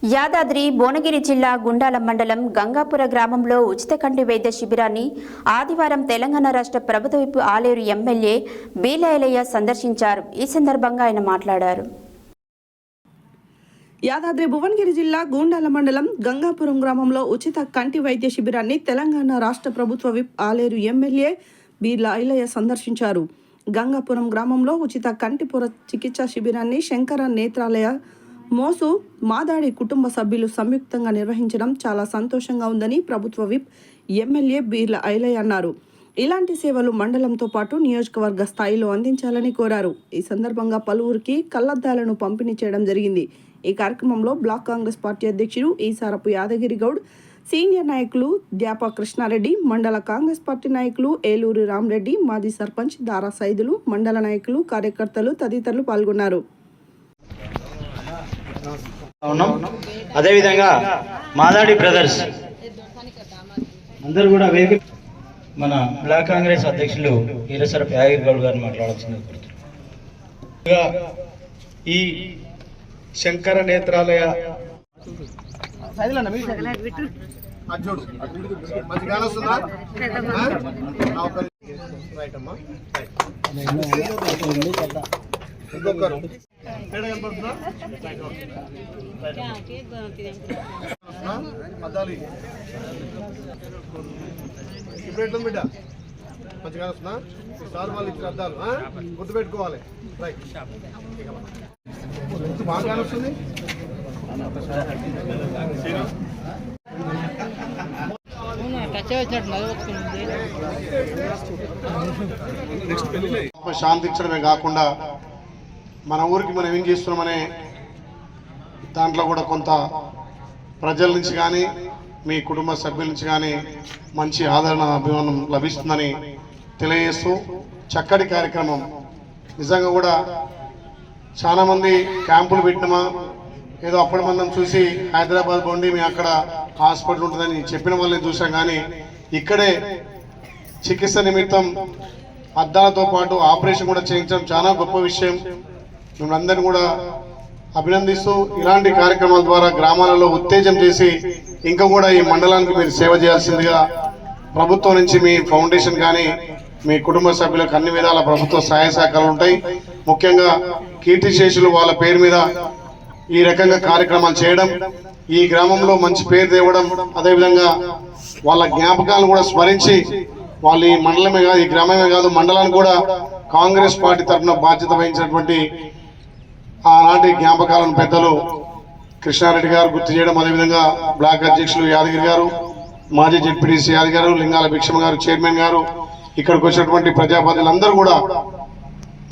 యాదాద్రి భువనగిరి జిల్లా గుండాల మండలం గంగాపుర గ్రామంలో ఉచిత కంటి వైద్య శిబిరాన్ని ఆదివారం తెలంగాణ రాష్ట్ర ప్రభుత్వ విప్ ఆలేరు ఎమ్మెల్యే బీలైలయ్య సందర్శించారు. ఈ సందర్భంగా ఆయన మాట్లాడారు. యాదాద్రి భువనగిరి జిల్లా గుండాల మండలం గంగాపురం గ్రామంలో ఉచిత కంటి వైద్య శిబిరాన్ని తెలంగాణ రాష్ట్ర ప్రభుత్వ విప్ ఆలేరు ఎమ్మెల్యే బీలైలయ్య సందర్శించారు. గంగాపురం గ్రామంలో ఉచిత కంటిపొర చికిత్సా శిబిరాన్ని శంకర నేత్రాలయ మోసు మాదాడి కుటుంబ సభ్యులు సంయుక్తంగా నిర్వహించడం చాలా సంతోషంగా ఉందని ప్రభుత్వ విప్ ఎమ్మెల్యే బీలైలయ్య అన్నారు. ఇలాంటి సేవలు మండలంతో పాటు నియోజకవర్గ స్థాయిలో అందించాలని కోరారు. ఈ సందర్భంగా పలువురికి కళ్లద్దాలను పంపిణీ చేయడం జరిగింది. ఈ కార్యక్రమంలో బ్లాక్ కాంగ్రెస్ పార్టీ అధ్యక్షుడు ఈసారపు యాదగిరి గౌడ్, సీనియర్ నాయకులు ద్యాప కృష్ణారెడ్డి, మండల కాంగ్రెస్ పార్టీ నాయకులు ఏలూరి రామరెడ్డి, మాజీ సర్పంచ్ దారా సైదులు, మండల నాయకులు, కార్యకర్తలు తదితరులు పాల్గొన్నారు. అదేవిధంగా మాదాడి బ్రదర్స్ అందరూ కూడా మన బ్లాక్ కాంగ్రెస్ అధ్యక్షులు ఈరసరపు యాదగిరి గౌడ్ గారిని మాట్లాడాల్సింది. ఈ శంకర నేత్రాలయ ఇప్పుడు ఎట్లా బిడ్డ మంచిగా వస్తున్నా సార్ వాళ్ళు ఇచ్చిన అద్దాలు గుర్తు పెట్టుకోవాలి. రైట్ బాగా వస్తుంది. శాంతి ఇచ్చడమే కాకుండా మన ఊరికి మనం ఏం చేస్తున్నామనే దాంట్లో కూడా కొంత ప్రజల నుంచి కానీ మీ కుటుంబ సభ్యుల నుంచి కానీ మంచి ఆదరణ అభిమానం లభిస్తుందని తెలియజేస్తూ చక్కటి కార్యక్రమం. నిజంగా కూడా చాలామంది క్యాంపులు పెట్టినమా ఏదో అప్పటి మందం చూసి హైదరాబాద్ పోండి మీ అక్కడ హాస్పిటల్ ఉంటుందని చెప్పిన వాళ్ళని చూసాం, కానీ ఇక్కడే చికిత్స నిమిత్తం అద్దాలతో పాటు ఆపరేషన్ కూడా చేయించడం చాలా గొప్ప విషయం. మిమ్మల్ని అందరినీ కూడా అభినందిస్తూ ఇలాంటి కార్యక్రమాల ద్వారా గ్రామాలలో ఉత్తేజం చేసి ఇంకా కూడా ఈ మండలానికి మీరు సేవ చేయాల్సిందిగా ప్రభుత్వం నుంచి మీ ఫౌండేషన్ కానీ మీ కుటుంబ సభ్యులకు అన్ని విధాల ప్రభుత్వ సహాయ సహకారాలు ఉంటాయి. ముఖ్యంగా కీర్తిశేషులు వాళ్ళ పేరు మీద ఈ రకంగా కార్యక్రమాలు చేయడం, ఈ గ్రామంలో మంచి పేరు తేవడం, అదేవిధంగా వాళ్ళ జ్ఞాపకాలను కూడా స్మరించి వాళ్ళు ఈ మండలమే కాదు ఈ గ్రామమే కాదు మండలానికి కూడా కాంగ్రెస్ పార్టీ తరఫున బాధ్యత వహించినటువంటి ఆనాటి జ్ఞాపకాలను పెద్దలు కృష్ణారెడ్డి గారు గుర్తు చేయడం, అదేవిధంగా బ్లాక్ అధ్యక్షులు యాదగిరి గారు, మాజీ జెడ్పీటీసీ యాదగిరి గారు, లింగాల భిక్షమ గారు, చైర్మన్ గారు, ఇక్కడికి వచ్చినటువంటి ప్రజాప్రతినిధులందరూ కూడా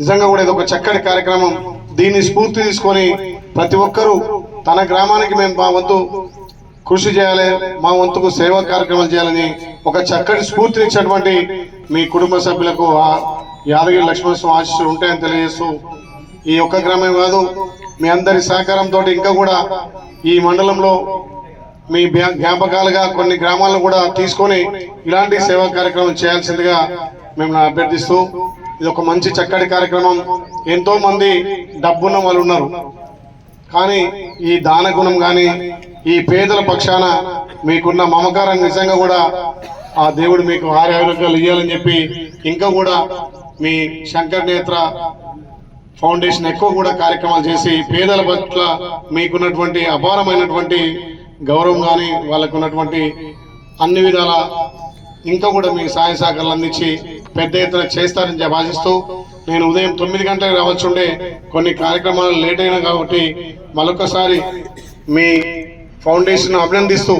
నిజంగా కూడా ఇది ఒక చక్కటి కార్యక్రమం. దీన్ని స్ఫూర్తి తీసుకొని ప్రతి ఒక్కరూ తన గ్రామానికి మేము మా వంతు కృషి చేయాలి, మా వంతుకు సేవా కార్యక్రమాలు చేయాలని ఒక చక్కటి స్ఫూర్తినిచ్చినటువంటి మీ కుటుంబ సభ్యులకు యాదగిరి లక్ష్మణస్వామి ఆశీస్సులు ఉంటాయని తెలియజేస్తూ ఈ ఒక్క గ్రామం కాదు మీ అందరి సహకారంతో ఇంకా కూడా ఈ మండలంలో మీ జ్ఞాపకాలుగా కొన్ని గ్రామాలను కూడా తీసుకొని ఇలాంటి సేవా కార్యక్రమం చేయాల్సిందిగా మేము అభ్యర్థిస్తూ ఇది ఒక మంచి చక్కటి కార్యక్రమం. ఎంతో మంది డబ్బున్న వాళ్ళు ఉన్నారు, కానీ ఈ దాన గుణం కానీ ఈ పేదల పక్షాన మీకున్న మమకారం నిజంగా కూడా ఆ దేవుడు మీకు ఆరోగ్యాలు ఇవ్వాలని చెప్పి ఇంకా కూడా మీ శంకర్ నేత్ర ఫౌండేషన్ ఎక్కువ కూడా కార్యక్రమాలు చేసి పేదల పట్ల మీకున్నటువంటి అపారమైనటువంటి గౌరవం కానీ వాళ్ళకు ఉన్నటువంటి అన్ని విధాల ఇంకా కూడా మీకు సహాయ సహకారాలు అందించి పెద్ద ఎత్తున చేస్తారని భావిస్తూ నేను ఉదయం 9 గంటలకు రావాల్సి ఉండే కొన్ని కార్యక్రమాలు లేట్ అయినా కాబట్టి మరొకసారి మీ ఫౌండేషన్ అభినందిస్తూ